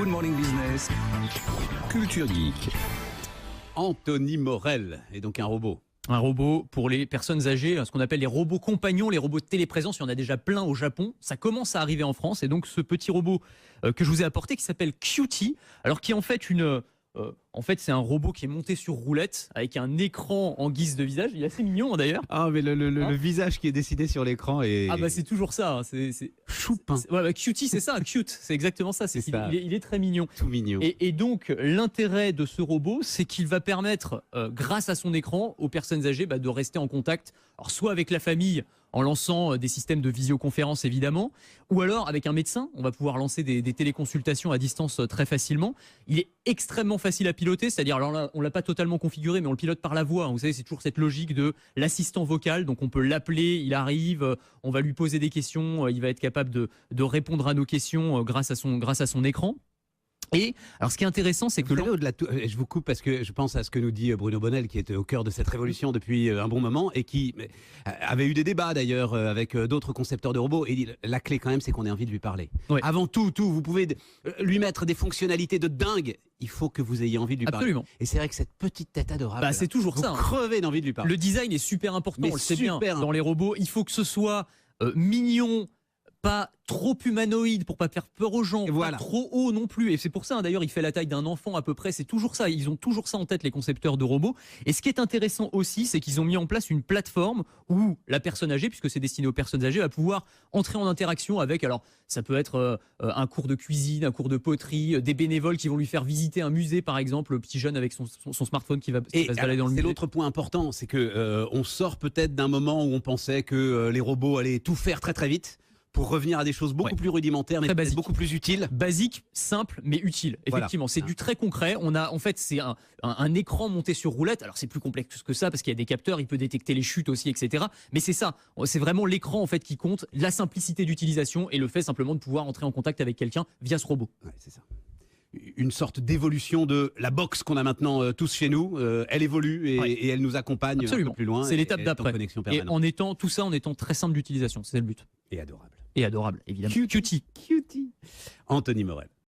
Good Morning Business, Culture Geek. Anthony Morel est donc un robot. Un robot pour les personnes âgées, ce qu'on appelle les robots compagnons, les robots de téléprésence. Il y en a déjà plein au Japon. Ça commence à arriver en France. Et donc, ce petit robot que je vous ai apporté, qui s'appelle Cutie, alors qui est en fait c'est un robot qui est monté sur roulette avec un écran en guise de visage. Il est assez mignon d'ailleurs. Ah, mais le visage qui est dessiné sur l'écran est... Ah bah c'est toujours ça. Hein. C'est choupin. Cutie, c'est ça, cute. C'est exactement ça. Il est très mignon. Tout mignon. Et donc, l'intérêt de ce robot, c'est qu'il va permettre, grâce à son écran, aux personnes âgées de rester en contact, alors soit avec la famille, en lançant des systèmes de visioconférence évidemment, ou alors avec un médecin. On va pouvoir lancer des téléconsultations à distance très facilement. Il est extrêmement facile à piloter, c'est-à-dire, alors là, on l'a pas totalement configuré, mais on le pilote par la voix. Vous savez, c'est toujours cette logique de l'assistant vocal, donc on peut l'appeler, il arrive, on va lui poser des questions, il va être capable de répondre à nos questions grâce à son écran. Et alors, ce qui est intéressant, c'est que je vous coupe parce que je pense à ce que nous dit Bruno Bonnel, qui est au cœur de cette révolution depuis un bon moment et qui avait eu des débats d'ailleurs avec d'autres concepteurs de robots. Et il dit, la clé quand même, c'est qu'on ait envie de lui parler. Ouais. Avant tout, vous pouvez lui mettre des fonctionnalités de dingue. Il faut que vous ayez envie de lui Absolument. parler. Et c'est vrai que cette petite tête adorable, c'est toujours ça. Vous crevez d'envie de lui parler. Le design est super important, on le sait bien. Dans les robots, il faut que ce soit mignon, pas trop humanoïde pour pas faire peur aux gens, pas trop haut non plus. Et c'est pour ça, d'ailleurs, il fait la taille d'un enfant à peu près. C'est toujours ça. Ils ont toujours ça en tête, les concepteurs de robots. Et ce qui est intéressant aussi, c'est qu'ils ont mis en place une plateforme où la personne âgée, puisque c'est destiné aux personnes âgées, va pouvoir entrer en interaction avec, alors ça peut être un cours de cuisine, un cours de poterie, des bénévoles qui vont lui faire visiter un musée, par exemple, le petit jeune avec son smartphone qui va se balader dans le musée. C'est l'autre point important, c'est que on sort peut-être d'un moment où on pensait que les robots allaient tout faire très très vite, pour revenir à des choses beaucoup plus rudimentaires, mais beaucoup plus utiles. Basique, simple, mais utile. Effectivement, c'est du très concret. C'est un écran monté sur roulette. Alors, c'est plus complexe que ça, parce qu'il y a des capteurs, il peut détecter les chutes aussi, etc. Mais c'est ça. C'est vraiment l'écran, en fait, qui compte, la simplicité d'utilisation et le fait simplement de pouvoir entrer en contact avec quelqu'un via ce robot. Ouais, c'est ça. Une sorte d'évolution de la box qu'on a maintenant tous chez nous. Elle évolue et elle nous accompagne un peu plus loin. C'est l'étape d'après. Et en étant très simple d'utilisation. C'est le but. Et adorable. Et adorable, évidemment. Cutie. Anthony Morel.